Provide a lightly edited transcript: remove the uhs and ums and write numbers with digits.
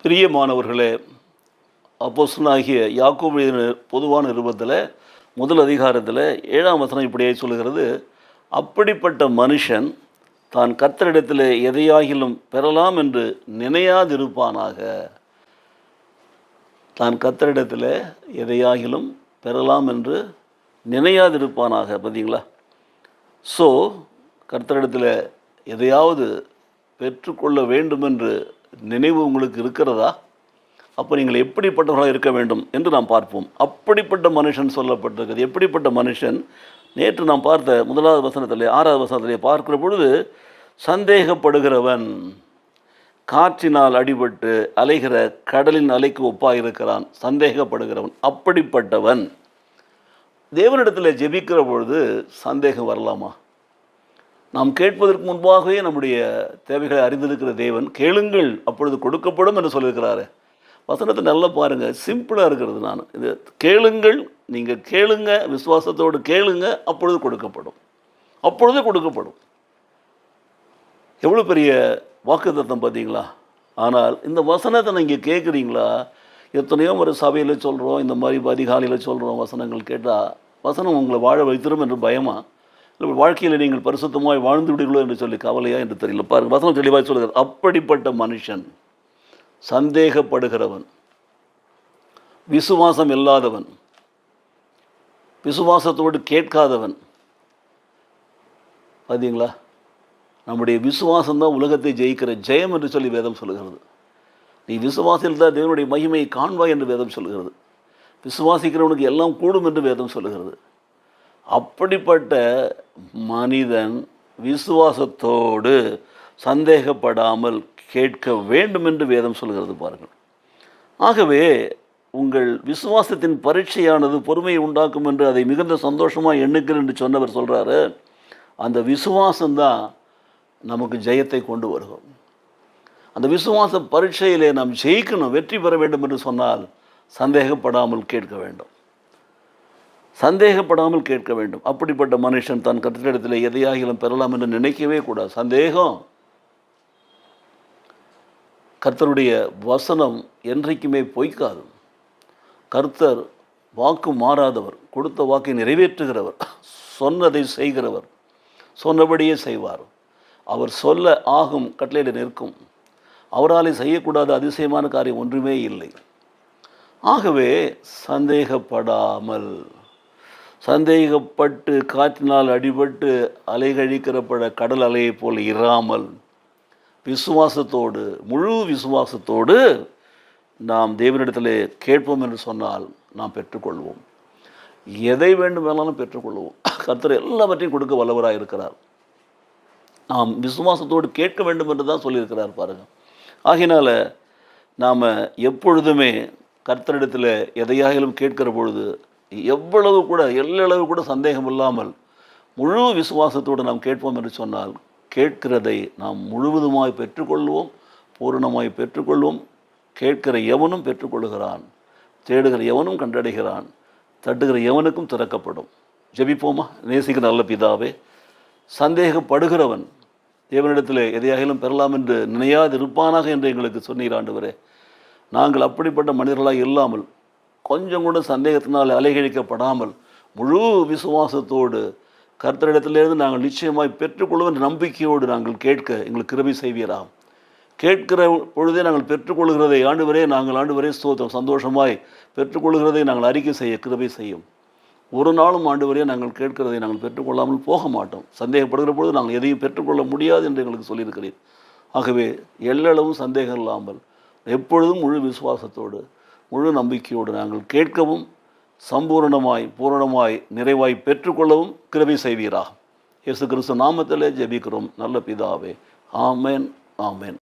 பிரியமானவர்களே, அப்போஸ்தலனாகிய யாக்கோபு எழுதின பொதுவான நிருபத்தில் முதல் அதிகாரத்தில் 7ஆம் வசனம் இப்படியே சொல்லுகிறது, அப்படிப்பட்ட மனுஷன் தான் கர்த்தரிடத்தில் எதையாகிலும் பெறலாம் என்று நினையாதிருப்பானாக. தான் கர்த்தரிடத்தில் எதையாகிலும் பெறலாம் என்று நினையாதிருப்பானாக. பார்த்தீங்களா? ஸோ கர்த்தரிடத்தில் எதையாவது பெற்றுக்கொள்ள வேண்டும் என்று நினைவு உங்களுக்கு இருக்கிறதா? அப்போ நீங்கள் எப்படிப்பட்டவர்களாக இருக்க வேண்டும் என்று நாம் பார்ப்போம். அப்படிப்பட்ட மனுஷன் சொல்லப்பட்டிருக்கிறது. எப்படிப்பட்ட மனுஷன்? நேற்று நாம் பார்த்த 1வது வசனத்திலே 6வது வசனத்திலே பார்க்கிற பொழுது, சந்தேகப்படுகிறவன் காற்றினால் அடிபட்டு அலைகிற கடலின் அலைக்கு ஒப்பாக இருக்கிறான். சந்தேகப்படுகிறவன், அப்படிப்பட்டவன். தேவனிடத்தில் ஜெபிக்கிற பொழுது சந்தேகம் வரலாமா? நாம் கேட்பதற்கு முன்பாகவே நம்முடைய தேவைகளை அறிந்திருக்கிற தேவன், கேளுங்கள் அப்பொழுது கொடுக்கப்படும் என்று சொல்லியிருக்கிறாரு. வசனத்தை நல்லா பாருங்கள், சிம்பிளாக இருக்கிறது. நான் இது கேளுங்கள், நீங்கள் கேளுங்க, விசுவாசத்தோடு கேளுங்க, அப்பொழுது கொடுக்கப்படும். அப்பொழுது கொடுக்கப்படும். எவ்வளோ பெரிய வாக்குத்தத்தம் பார்த்தீங்களா? ஆனால் இந்த வசனத்தை நீங்கள் கேட்குறீங்களா? எத்தனையோ ஒரு சபையில் சொல்கிறோம், இந்த மாதிரி அதிகாலையில் சொல்கிறோம், வசனங்கள் கேட்டால் வசனம் உங்களை வாழ வைத்திரும் என்று பயமா? இல்லை வாழ்க்கையில் நீங்கள் பரிசுத்தமாய் வாழ்ந்து விடுங்களோ என்று சொல்லி கவலையா என்று தெரியல. பாருங்கள், வசனம் தெளிவாக சொல்கிறது, அப்படிப்பட்ட மனுஷன் சந்தேகப்படுகிறவன், விசுவாசம் இல்லாதவன், விசுவாசத்தோடு கேட்காதவன். பார்த்தீங்களா? நம்முடைய விசுவாசம்தான் உலகத்தை ஜெயிக்கிற ஜெயம் என்று சொல்லி வேதம் சொல்லுகிறது. நீ விசுவாசில் தான் தேவனுடைய மகிமையை காண்பாய் என்று வேதம் சொல்லுகிறது. விசுவாசிக்கிறவனுக்கு எல்லாம் கூடும் என்று வேதம் சொல்லுகிறது. அப்படிப்பட்ட மனிதன் விசுவாசத்தோடு சந்தேகப்படாமல் கேட்க வேண்டும் என்று வேதம் சொல்கிறது. பாருங்கள். ஆகவே உங்கள் விசுவாசத்தின் பரீட்சையானது பொறுமையை உண்டாக்கும் என்று அதை மிகுந்த சந்தோஷமாக எண்ணுங்கள் என்று சொன்னவர் சொல்கிறாரு. அந்த விசுவாசம்தான் நமக்கு ஜெயத்தை கொண்டு வருகும். அந்த விசுவாச பரீட்சையிலே நாம் ஜெயிக்கணும், வெற்றி பெற வேண்டும் என்று சொன்னால் சந்தேகப்படாமல் கேட்க வேண்டும். சந்தேகப்படாமல் கேட்க வேண்டும். அப்படிப்பட்ட மனுஷன் தன் கர்த்தரிடத்தில் எதையாகிலும் பெறலாம் என்று நினைக்கவே கூடாது. சந்தேகம், கர்த்தருடைய வசனம் என்றைக்குமே பொய்க்காது. கர்த்தர் வாக்கு மாறாதவர், கொடுத்த வாக்கை நிறைவேற்றுகிறவர், சொன்னதை செய்கிறவர், சொன்னபடியே செய்வார். அவர் சொல்ல ஆகும், கட்டளையிட நிற்கும். அவராலே செய்யக்கூடாத அதிசயமான காரியம் ஒன்றுமே இல்லை. ஆகவே சந்தேகப்பட்டு காற்றினால் அடிபட்டு அலைகழிக்கிறப்பட கடல் அலையை போல் இராமல் விசுவாசத்தோடு, முழு விசுவாசத்தோடு நாம் தேவனிடத்தில் கேட்போம் என்று சொன்னால் நாம் பெற்றுக்கொள்வோம். எதை வேண்டுமானாலும் பெற்றுக்கொள்வோம். கர்த்தர் எல்லாவற்றையும் கொடுக்க வல்லவராக இருக்கிறார். நாம் விசுவாசத்தோடு கேட்க வேண்டும் என்று தான் சொல்லியிருக்கிறார். பாருங்கள். ஆகையினால் நாம் எப்பொழுதுமே கர்த்தரிடத்தில் எதையாகிலும் கேட்கிற பொழுது எவ்வளவு கூட எல்லளவு கூட சந்தேகம் இல்லாமல் முழு விசுவாசத்தோடு நாம் கேட்போம் என்று சொன்னால் கேட்கிறதை நாம் முழுவதுமாய் பெற்றுக்கொள்வோம், பூரணமாய் பெற்றுக்கொள்வோம். கேட்கிற எவனும் பெற்றுக்கொள்கிறான், தேடுகிற எவனும் கண்டடைகிறான், தட்டுகிற எவனுக்கும் திறக்கப்படும். ஜெபிப்போமா? நேசிக்கிற நல்ல பிதாவே, சந்தேகப்படுகிறவன் தேவனிடத்தில் எதையாகிலும் பெறலாம் என்று நினையாதிருப்பானாக என்று எங்களுக்கு சொன்னீர் ஆண்டவரே. நாங்கள் அப்படிப்பட்ட மனிதர்களாக இல்லாமல், கொஞ்சம் கூட சந்தேகத்தினால் அலைகழிக்கப்படாமல் முழு விசுவாசத்தோடு கர்த்தரிடத்திலிருந்து நாங்கள் நிச்சயமாய் பெற்றுக்கொள்வோம் என்ற நம்பிக்கையோடு நாங்கள் கேட்க எங்களுக்கு கிருபை செய்வீராம். கேட்கிற பொழுதே நாங்கள் பெற்றுக்கொள்கிறதை ஆண்டவரே ஸ்தோத்திரம், சந்தோஷமாய் பெற்றுக்கொள்கிறதை நாங்கள் அறிக்கை செய்ய கிருபை செய்யும். ஒரு நாளும் ஆண்டவரே நாங்கள் கேட்கிறதை நாங்கள் பெற்றுக்கொள்ளாமல் போக மாட்டோம். சந்தேகப்படுகிற பொழுது நாங்கள் எதையும் பெற்றுக்கொள்ள முடியாது என்று எங்களுக்கு சொல்லியிருக்கிறேன். ஆகவே எல்லளவும் சந்தேகம் இல்லாமல் எப்பொழுதும் முழு விசுவாசத்தோடு முழு நம்பிக்கையோடு நாங்கள் கேட்கவும் பூரணமாய் நிறைவாய் பெற்றுக்கொள்ளவும் கிருபை செய்வீராக. இயேசு கிறிஸ்து நாமத்திலே ஜெபிக்கிறோம் நல்ல பிதாவே. ஆமென், ஆமென்.